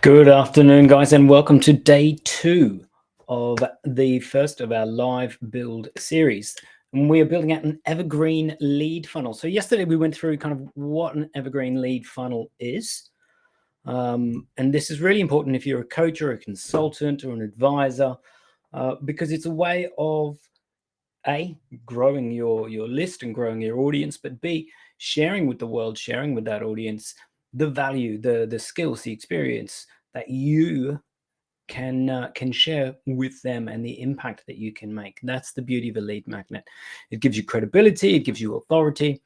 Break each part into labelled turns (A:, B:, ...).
A: Good afternoon, guys, and welcome to day 2 of the first of our live build series. And we are building out an evergreen lead funnel. So yesterday we went through kind of what an evergreen lead funnel is. And this is really important if you're a coach or a consultant or an advisor, because it's a way of A, growing your list and growing your audience, but B, sharing with the world, sharing with that audience the value, the skills, the experience that you can share with them and the impact that you can make. That's the beauty of a lead magnet. It gives you credibility, it gives you authority,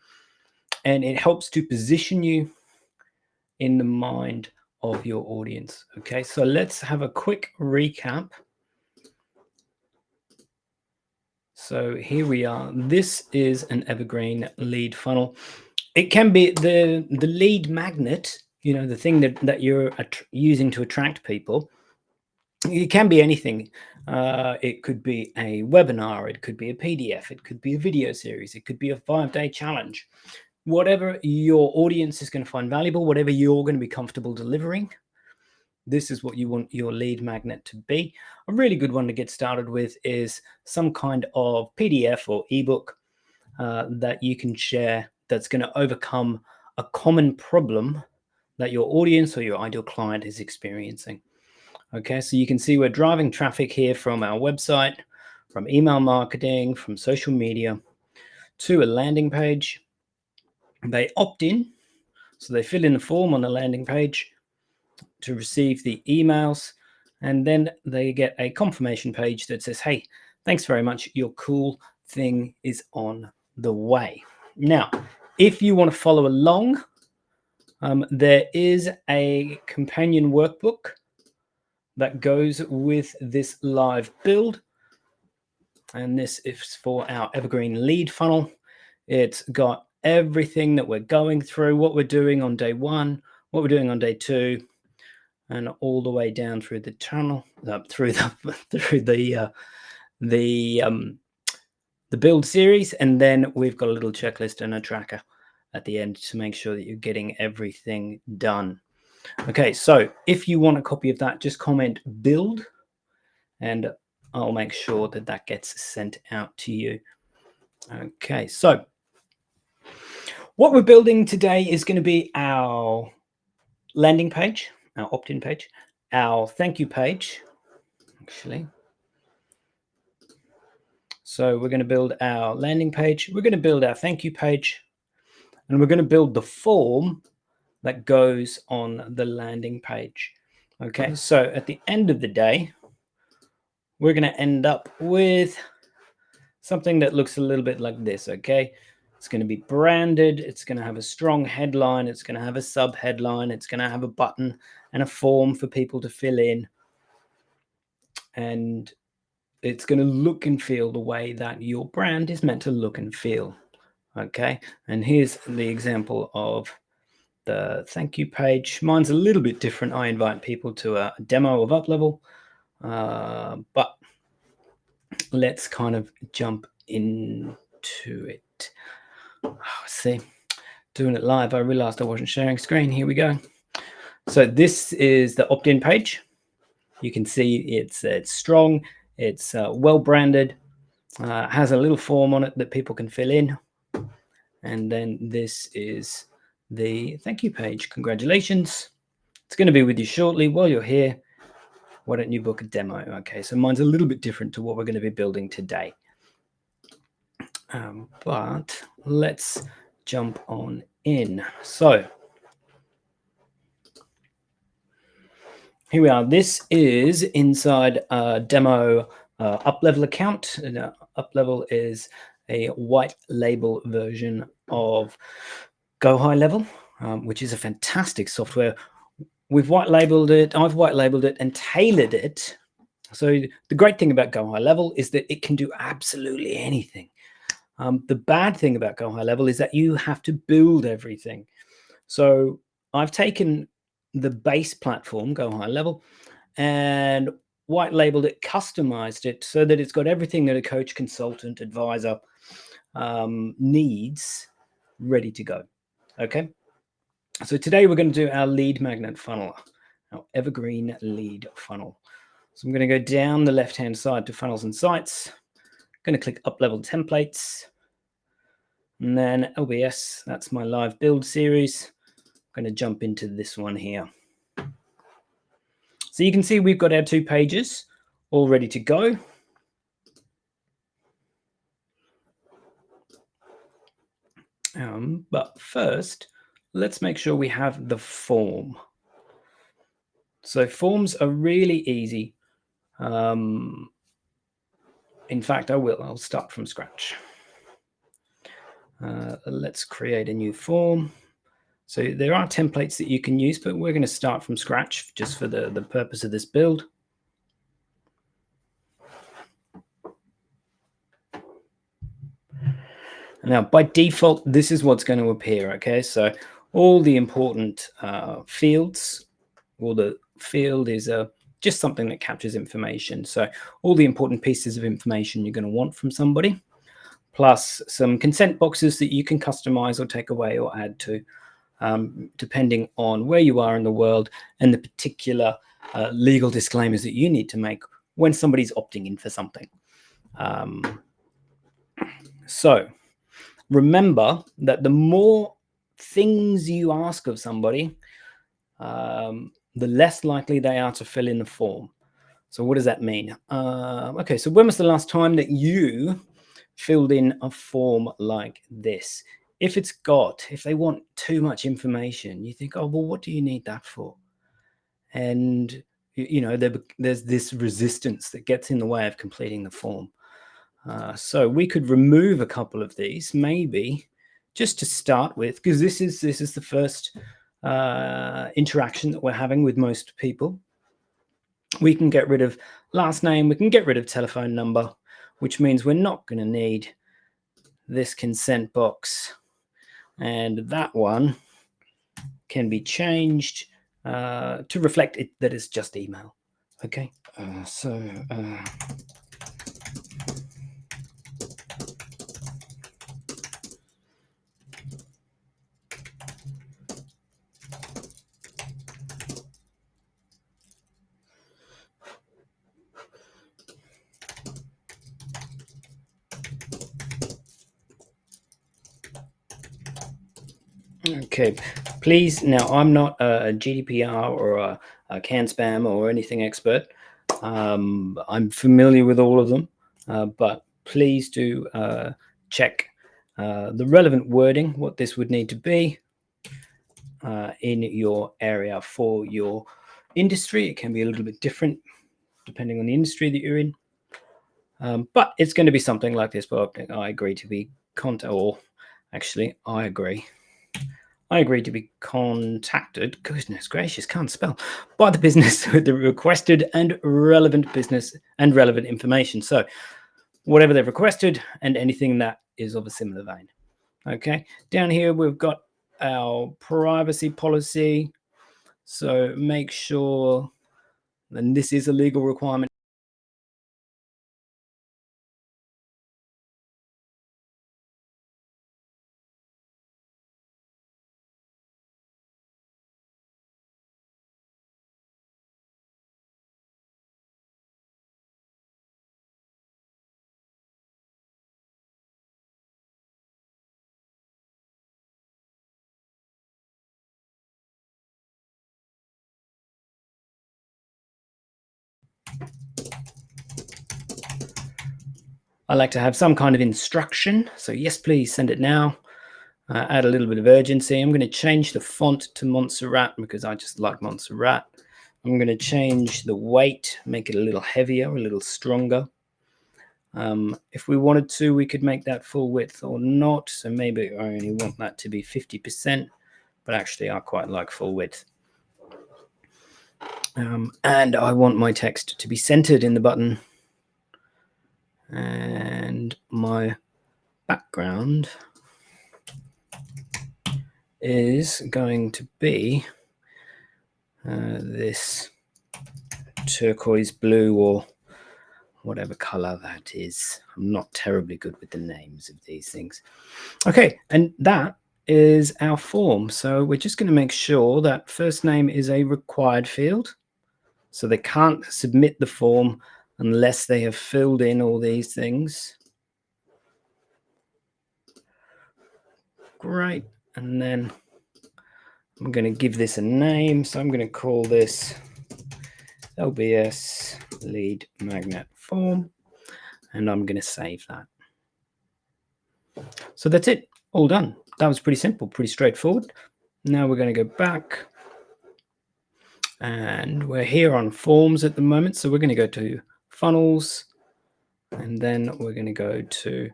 A: and it helps to position you in the mind of your audience. Okay, so let's have a quick recap. So here we are. This is an evergreen lead funnel. It can be the lead magnet, the thing that you're using to attract people. It can be anything. It could be a webinar, it could be a PDF, it could be a video series, it could be a 5-day challenge. Whatever your audience is going to find valuable, whatever you're going to be comfortable delivering, this is what you want your lead magnet to be. A really good one to get started with is some kind of PDF or ebook that you can share that's going to overcome a common problem that your audience or your ideal client is experiencing. Okay, so you can see we're driving traffic here from our website, from email marketing, from social media to a landing page. They opt in, so they fill in the form on the landing page to receive the emails, and then they get a confirmation page that says, hey, thanks very much, your cool thing is on the way. Now, if you want to follow along, there is a companion workbook that goes with this live build, and this is for our evergreen lead funnel. It's got everything that we're going through, what we're doing on day 1, what we're doing on day 2, and all the way down through the tunnel, through the build series. And then we've got a little checklist and a tracker at the end to make sure that you're getting everything done. Okay, so if you want a copy of that, just comment build and I'll make sure that that gets sent out to you. Okay, so what we're building today is going to be our landing page, our opt-in page, our thank you page, actually. So we're going to build our landing page, we're going to build our thank you page, and we're going to build the form that goes on the landing page. Okay, so at the end of the day, we're going to end up with something that looks a little bit like this. Okay, it's going to be branded, it's going to have a strong headline, it's going to have a sub headline, it's going to have a button and a form for people to fill in, and it's going to look and feel the way that your brand is meant to look and feel. Okay, and here's the example of the thank you page. Mine's a little bit different. I invite people to a demo of Uplevel, but let's kind of jump into it. Oh, see, doing it live, I realized I wasn't sharing screen. Here we go. So this is the opt-in page. You can see it's strong, it's well branded, has a little form on it that people can fill in. And then this is the thank you page. Congratulations. It's going to be with you shortly. While you're here, why don't you book a demo? Okay, so mine's a little bit different to what we're going to be building today. But let's jump on in. So here we are. This is inside a demo Uplevel account. And, Uplevel is a white label version of GoHighLevel, which is a fantastic software. We've white labeled it. I've white labeled it and tailored it. So the great thing about GoHighLevel is that it can do absolutely anything. The bad thing about GoHighLevel is that you have to build everything. So I've taken the base platform, GoHighLevel, and white labeled it, customized it so that it's got everything that a coach, consultant, advisor needs ready to go. Okay. So today we're going to do our lead magnet funnel. our Evergreen Lead Funnel. So I'm going to go down the left-hand side to Funnels and Sites. I'm going to click Uplevel Templates. And then LBS, that's my live build series. I'm going to jump into this one here. So you can see we've got our 2 pages all ready to go. But first, let's make sure we have the form. So forms are really easy. In fact, I'll start from scratch. Let's create a new form. So there are templates that you can use, but we're going to start from scratch just for the purpose of this build. Now, by default, this is what's going to appear, okay? So all the important fields, well, the field is just something that captures information. So all the important pieces of information you're going to want from somebody, plus some consent boxes that you can customize or take away or add to, depending on where you are in the world and the particular legal disclaimers that you need to make when somebody's opting in for something. So remember that the more things you ask of somebody, the less likely they are to fill in the form. So what does that mean? Okay, so when was the last time that you filled in a form like this? If they want too much information, you think, oh, well, what do you need that for? And, there's this resistance that gets in the way of completing the form. So we could remove a couple of these, maybe just to start with, because this is the first interaction that we're having with most people. We can get rid of last name, we can get rid of telephone number, which means we're not going to need this consent box, and that one can be changed to reflect it that it's just email. Okay, okay, please. Now, I'm not a GDPR or a CAN spam or anything expert. I'm familiar with all of them, but please do check the relevant wording, what this would need to be in your area for your industry. It can be a little bit different depending on the industry that you're in. But it's going to be something like this. But I agree to be I agree to be contacted, goodness gracious, can't spell, by the business with the requested and relevant business and relevant information. So whatever they've requested and anything that is of a similar vein. Okay, down here we've got our privacy policy. So make sure, and this is a legal requirement, I like to have some kind of instruction. So yes, please send it now. Add a little bit of urgency. I'm going to change the font to Montserrat because I just like Montserrat. I'm going to change the weight, make it a little heavier, a little stronger. If we wanted to, we could make that full width or not. So maybe I only want that to be 50%, but actually I quite like full width. And I want my text to be centered in the button. And my background is going to be this turquoise blue or whatever color that is. I'm not terribly good with the names of these things. Okay, and that is our form. So we're just going to make sure that first name is a required field. So they can't submit the form unless they have filled in all these things. Great. And then I'm going to give this a name. So I'm going to call this LBS lead magnet form. And I'm going to save that. So that's it. All done. That was pretty simple, pretty straightforward. Now we're going to go back. And we're here on forms at the moment. So we're going to go to funnels. And then we're going to go to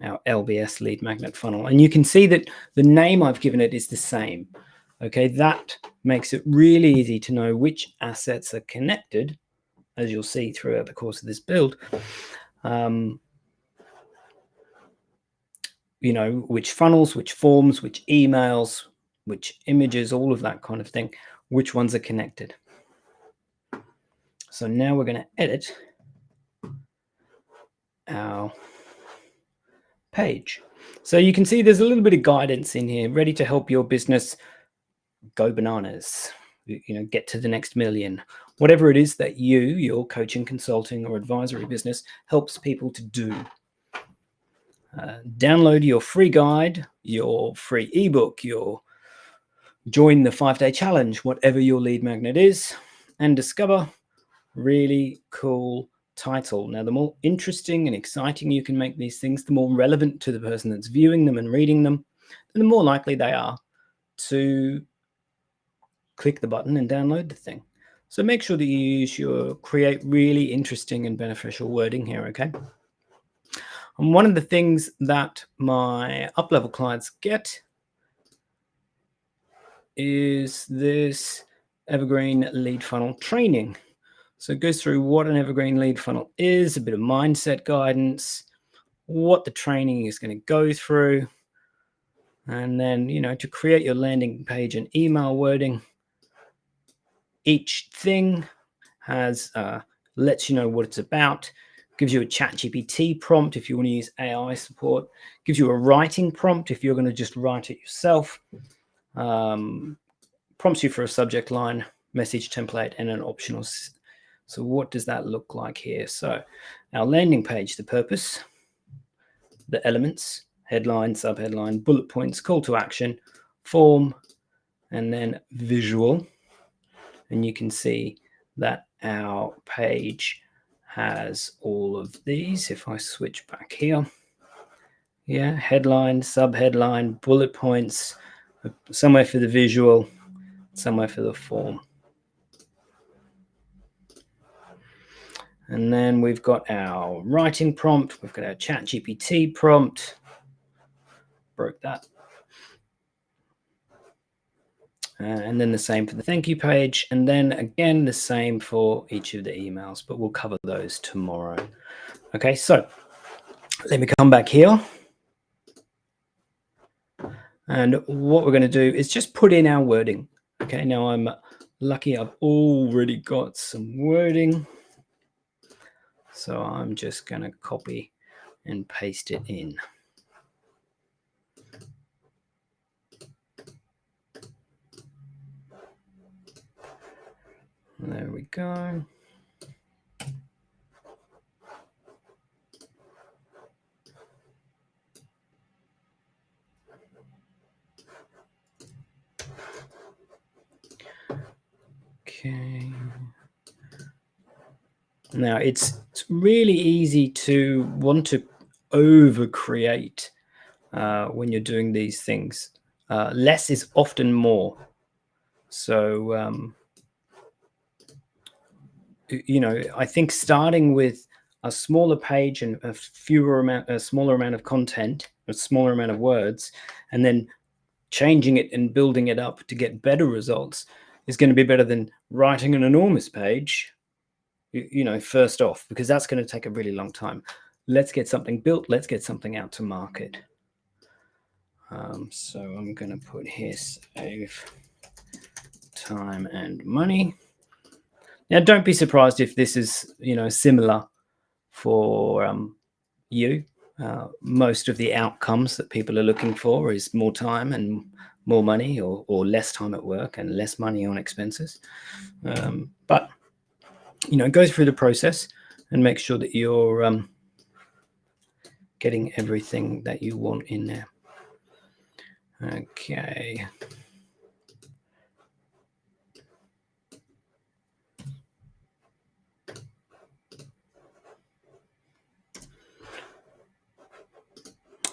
A: our LBS lead magnet funnel. And you can see that the name I've given it is the same. Okay, that makes it really easy to know which assets are connected, as you'll see throughout the course of this build. You know, which funnels, which forms, which emails, which images, all of that kind of thing, which ones are connected. So now we're going to edit our page. So you can see there's a little bit of guidance in here, ready to help your business go bananas, you know, get to the next million, whatever it is that your coaching, consulting, or advisory business helps people to do. Download your free guide, your free ebook, your join the 5-day challenge, whatever your lead magnet is, and discover really cool title. Now, the more interesting and exciting you can make these things, the more relevant to the person that's viewing them and reading them, and the more likely they are to click the button and download the thing. So make sure that you create really interesting and beneficial wording here, okay? And one of the things that my Uplevel clients get is this Evergreen Lead Funnel training. So it goes through what an Evergreen Lead Funnel is, a bit of mindset guidance, what the training is going to go through, and then, you know, to create your landing page and email wording. Each thing has lets you know what it's about, gives you a ChatGPT prompt if you want to use AI support, gives you a writing prompt if you're going to just write it yourself, prompts you for a subject line, message template, and an optional. So what does that look like here? So our landing page, the purpose, the elements, headline, subheadline, bullet points, call to action, form, and then visual. And you can see that our page has all of these. If I switch back here, yeah, headline, subheadline, bullet points, somewhere for the visual, somewhere for the form. And then we've got our writing prompt, we've got our ChatGPT prompt, broke that. And then the same for the thank you page. And then again, the same for each of the emails, but we'll cover those tomorrow. Okay, so let me come back here. And what we're going to do is just put in our wording. Okay, now I'm lucky I've already got some wording. So I'm just going to copy and paste it in. There we go. Okay. Now it's really easy to want to over create when you're doing these things. Less is often more. So you know, I think starting with a smaller page and a smaller amount of content, a smaller amount of words, and then changing it and building it up to get better results is going to be better than writing an enormous page, you know, first off, because that's going to take a really long time. Let's get something built. Let's get something out to market. So I'm going to put here, save time and money. Now, don't be surprised if this is, you know, similar for you. most of the outcomes that people are looking for is more time and more money, or less time at work and less money on expenses. But go through the process and make sure that you're getting everything that you want in there. Okay.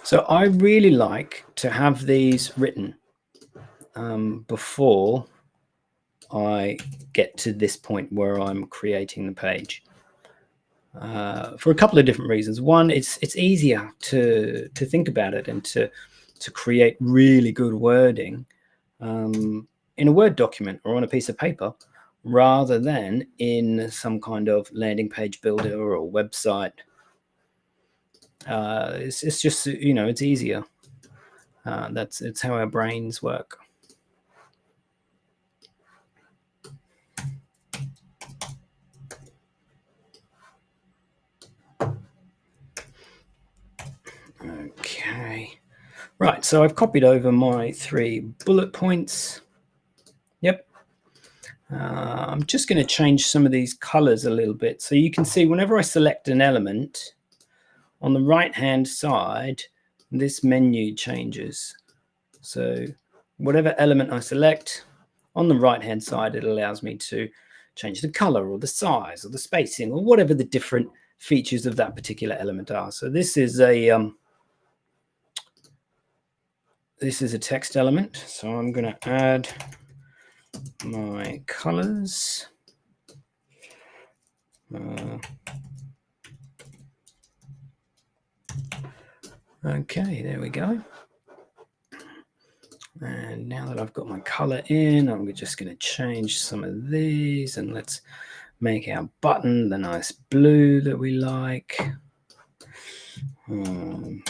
A: So I really like to have these written before I get to this point where I'm creating the page. For a couple of different reasons. One, it's easier to think about it and to create really good wording in a Word document or on a piece of paper, rather than in some kind of landing page builder or website. It's just, it's easier. It's how our brains work. Okay. Right, so I've copied over my 3 bullet points. Yep. I'm just going to change some of these colors a little bit. So you can see whenever I select an element, on the right-hand side, this menu changes. So whatever element I select, on the right-hand side, it allows me to change the color or the size or the spacing or whatever the different features of that particular element are. So this is a text element. So I'm going to add my colors. Okay, there we go. And now that I've got my color in, I'm just going to change some of these, and let's make our button the nice blue that we like. And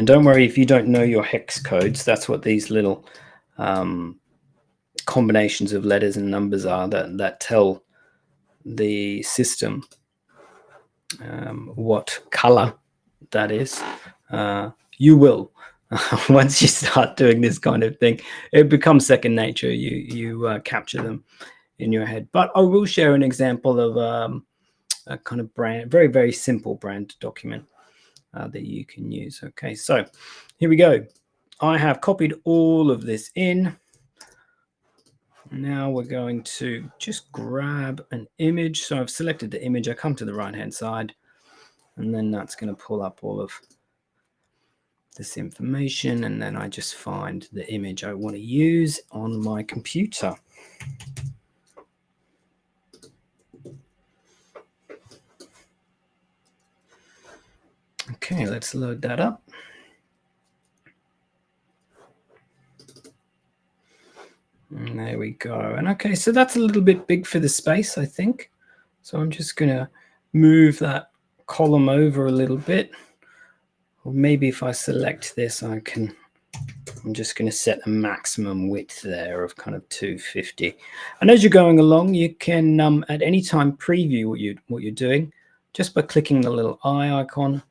A: don't worry if you don't know your hex codes. That's what these little combinations of letters and numbers are that tell the system what color that is. You will. Once you start doing this kind of thing, it becomes second nature. You capture them in your head. But I will share an example of a kind of brand, very, very simple brand document that you can use. Okay, so here we go. I have copied all of this in. Now we're going to just grab an image. So I've selected the image. I come to the right-hand side, and then that's going to pull up all of this information, and then I just find the image I want to use on my computer. Okay, let's load that up. And there we go. And okay, so that's a little bit big for the space, I think. So I'm just going to move that column over a little bit. Or maybe if I select this, I'm just going to set a maximum width there of kind of 250. And as you're going along, you can at any time preview what you're doing just by clicking the little eye icon.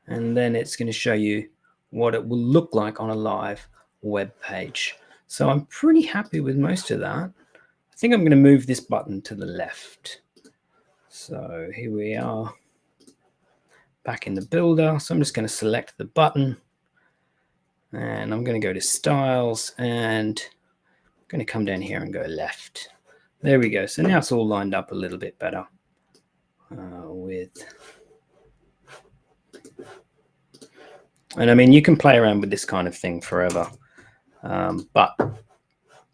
A: And then it's going to show you what it will look like on a live web page. So I'm pretty happy with most of that. I think I'm going to move this button to the left. So here we are back in the builder. So I'm just going to select the button, and I'm going to go to styles, and I'm going to come down here and go left. There we go. So now it's all lined up a little bit better and I mean, you can play around with this kind of thing forever, but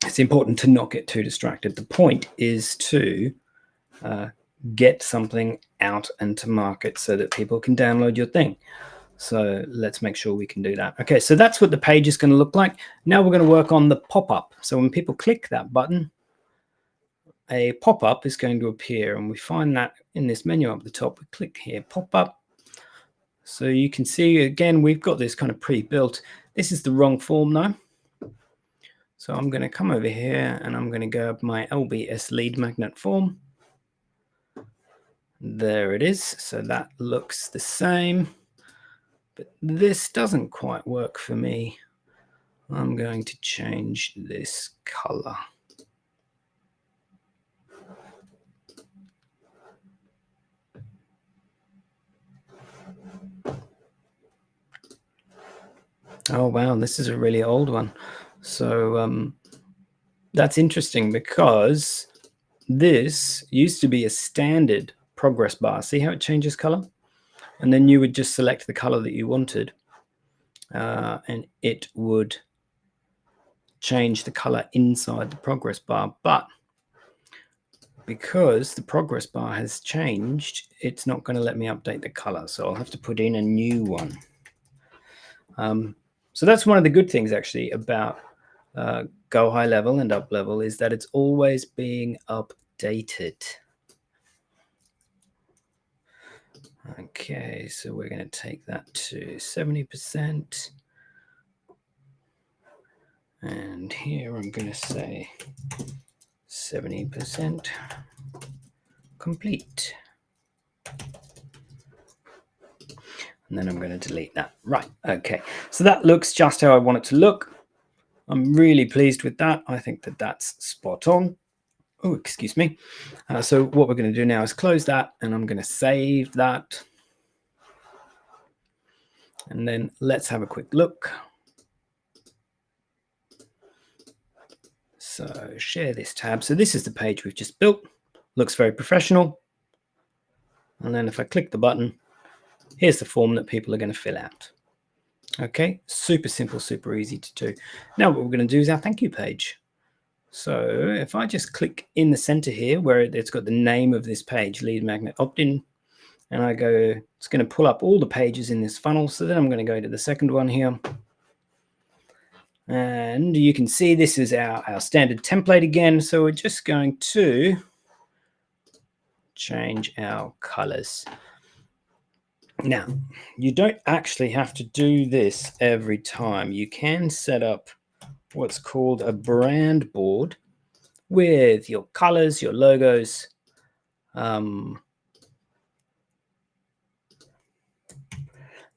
A: it's important to not get too distracted. The point is to get something out and to market so that people can download your thing. So let's make sure we can do that. Okay, so that's what the page is going to look like. Now we're going to work on the pop-up. So when people click that button, a pop-up is going to appear, and we find that in this menu up at the top. We click here, pop-up. So you can see, again, we've got this kind of pre-built. This is the wrong form though. So I'm going to come over here and I'm going to grab my LBS lead magnet form. There it is. So that looks the same, but this doesn't quite work for me. I'm going to change this color. Oh, wow, this is a really old one. So that's interesting because this used to be a standard progress bar. See how it changes color? And then you would just select the color that you wanted, and it would change the color inside the progress bar. But because the progress bar has changed, it's not going to let me update the color. So I'll have to put in a new one. So that's one of the good things actually about GoHighLevel and Uplevel is that it's always being updated. Okay, so we're going to take that to 70%. And here I'm going to say 70% complete. And then I'm going to delete that. Right, okay. So that looks just how I want it to look. I'm really pleased with that. I think that that's spot on. Oh, excuse me. So what we're going to do now is close that, and I'm going to save that. And then let's have a quick look. So share this tab. So this is the page we've just built. Looks very professional. And then if I click the button, here's the form that people are going to fill out. Okay, super simple, super easy to do. Now what we're going to do is our thank you page. So if I just click in the center here where it's got the name of this page, lead magnet opt-in, and I go, it's going to pull up all the pages in this funnel. So then I'm going to go to the second one here. And you can see this is our standard template again. So we're just going to change our colors. Now, you don't actually have to do this every time. You can set up what's called a brand board with your colors, your logos,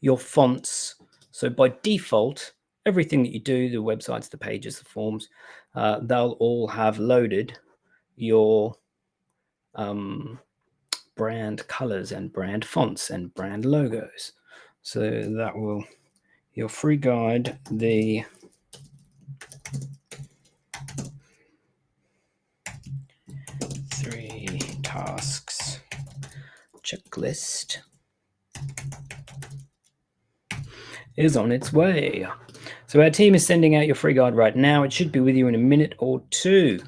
A: your fonts. So by default, everything that you do, the websites, the pages, the forms, they'll all have loaded your brand colors and brand fonts and brand logos. So that will, your free guide, the three tasks checklist is on its way. So our team is sending out your free guide right now. It should be with you in a minute or two.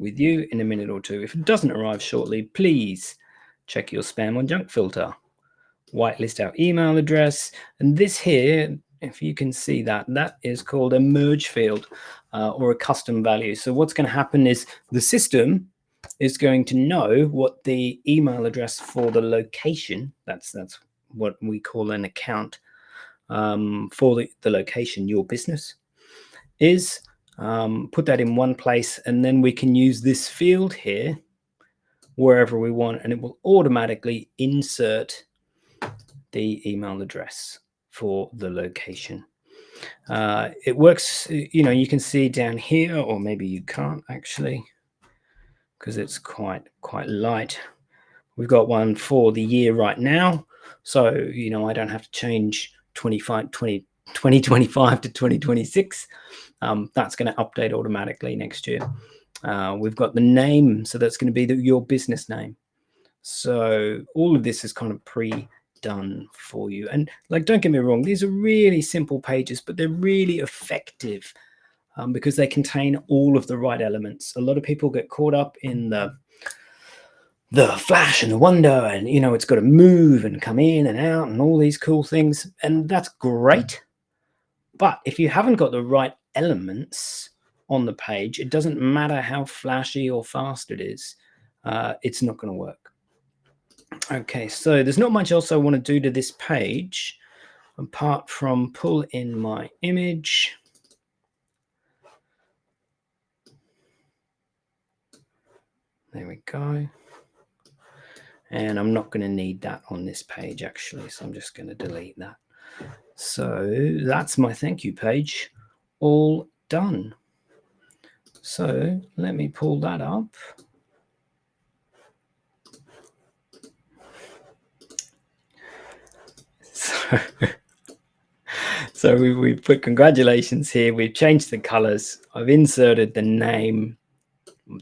A: If it doesn't arrive shortly, please check your spam or junk filter. Whitelist our email address. And this here, if you can see that, that is called a merge field or a custom value. So what's going to happen is the system is going to know what the email address for the location, that's what we call an account, for the location, your business, is. Put that in one place, and then we can use this field here wherever we want, and it will automatically insert the email address for the location. It works, you can see down here, or maybe you can't actually because it's quite light. We've got one for the year right now, so I don't have to change 2025 to 2026. That's going to update automatically next year. We've got the name, so that's going to be your business name. So all of this is kind of pre-done for you. And don't get me wrong, these are really simple pages, but they're really effective because they contain all of the right elements. A lot of people get caught up in the flash and the wonder, and it's got to move and come in and out and all these cool things, and that's great. But if you haven't got the right elements on the page, it doesn't matter how flashy or fast it is, it's not going to work. Okay, so there's not much else I want to do to this page apart from pull in my image There we go. And I'm not going to need that on this page actually, so I'm just going to delete that. So that's my thank you page all done. So let me pull that up. So we put congratulations here. We've changed the colors. I've inserted the name,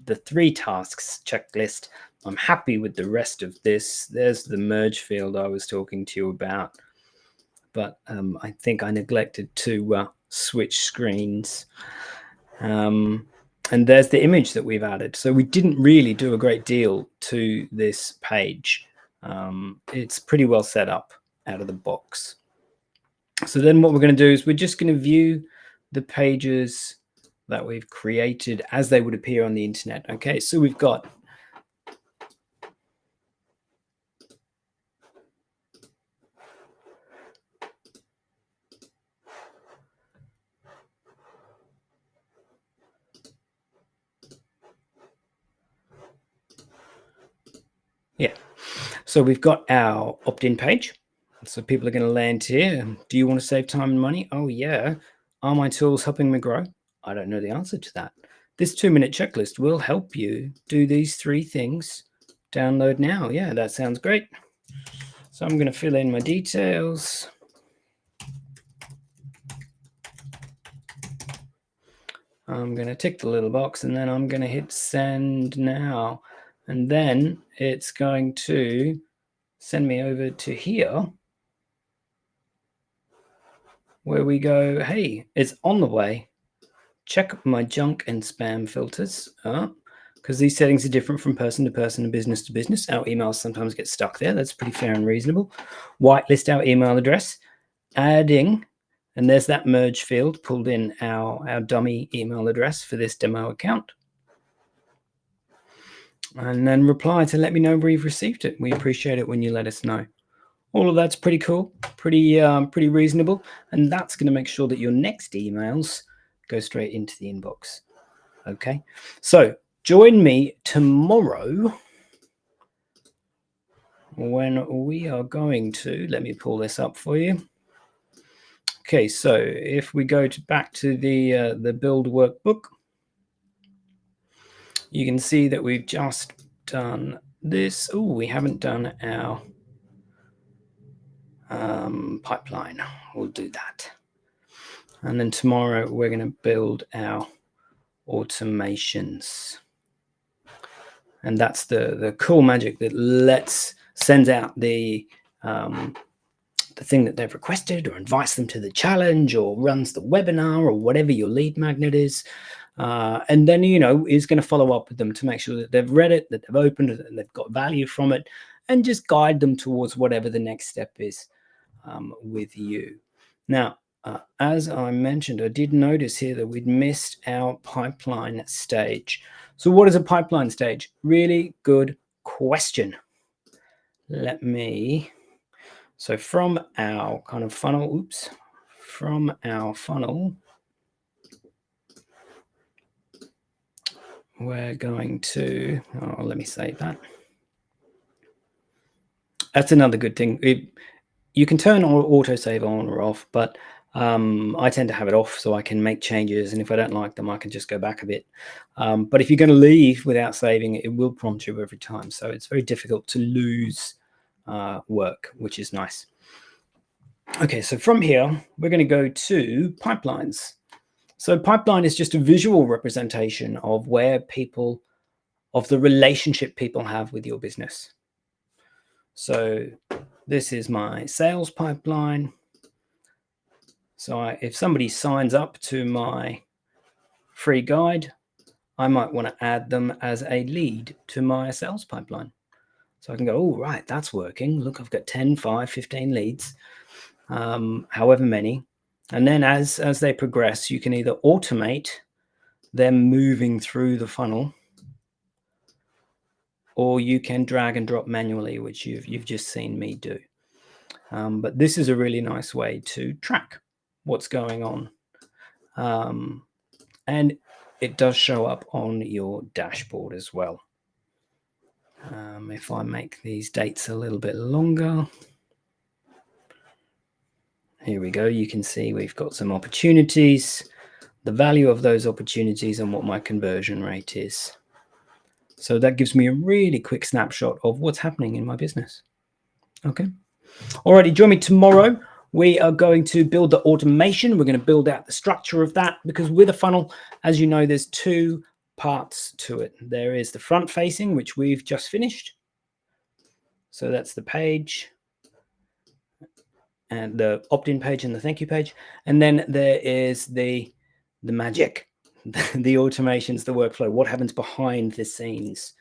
A: the 3 tasks checklist. I'm happy with the rest of this. There's the merge field I was talking to you about. But I think I neglected to switch screens. And there's the image that we've added. So we didn't really do a great deal to this page. It's pretty well set up out of the box. So then what we're going to do is we're just going to view the pages that we've created as they would appear on the internet. Okay, so we've got so we've got our opt-in page. So people are going to land here. Do you want to save time and money? Oh yeah. Are my tools helping me grow? I don't know the answer to that. This 2-minute checklist will help you do these 3 things. Download now. Yeah, that sounds great. So I'm going to fill in my details. I'm going to tick the little box and then I'm going to hit send now. And then it's going to send me over to here where we go, hey, it's on the way. Check my junk and spam filters because these settings are different from person to person and business to business. Our emails sometimes get stuck there. That's pretty fair and reasonable. Whitelist our email address, adding, and there's that merge field, pulled in our dummy email address for this demo account. And then reply to let me know where you've received it. We appreciate it when you let us know. All of that's pretty cool, pretty reasonable, and that's going to make sure that your next emails go straight into the inbox. Okay, so join me tomorrow when we are going to, let me pull this up for you. Okay, so if we go back to the build workbook, you can see that we've just done this. Oh, we haven't done our pipeline. We'll do that. And then tomorrow we're going to build our automations. And that's the cool magic that sends out the thing that they've requested, or invites them to the challenge, or runs the webinar, or whatever your lead magnet is. And then, is going to follow up with them to make sure that they've read it, that they've opened it, and they've got value from it, and just guide them towards whatever the next step is with you. Now, as I mentioned, I did notice here that we'd missed our pipeline stage. So what is a pipeline stage? Really good question. So from our kind of funnel, from our funnel, we're going to, let me save that. That's another good thing. You can turn autosave on or off, but I tend to have it off so I can make changes, and if I don't like them, I can just go back a bit. But if you're going to leave without saving it, it will prompt you every time. So it's very difficult to lose work, which is nice. Okay, so from here, we're going to go to pipelines. So pipeline is just a visual representation of the relationship people have with your business. So this is my sales pipeline. So if somebody signs up to my free guide, I might want to add them as a lead to my sales pipeline. So I can go, oh, right, that's working. Look, I've got 10, 5, 15 leads, however many. And then as they progress, you can either automate them moving through the funnel, or you can drag and drop manually, which you've just seen me do. But this is a really nice way to track what's going on. And it does show up on your dashboard as well. If I make these dates a little bit longer, here we go. You can see we've got some opportunities, the value of those opportunities, and what my conversion rate is. So that gives me a really quick snapshot of what's happening in my business. Okay. Alrighty, join me tomorrow. We are going to build the automation. We're going to build out the structure of that, because with a funnel, as you know, there's two parts to it. There is the front facing, which we've just finished. So that's the page and the opt-in page and the thank you page. And then there is the magic, the automations, the workflow, what happens behind the scenes.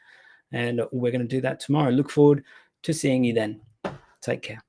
A: And we're going to do that tomorrow. Look forward to seeing you then. Take care.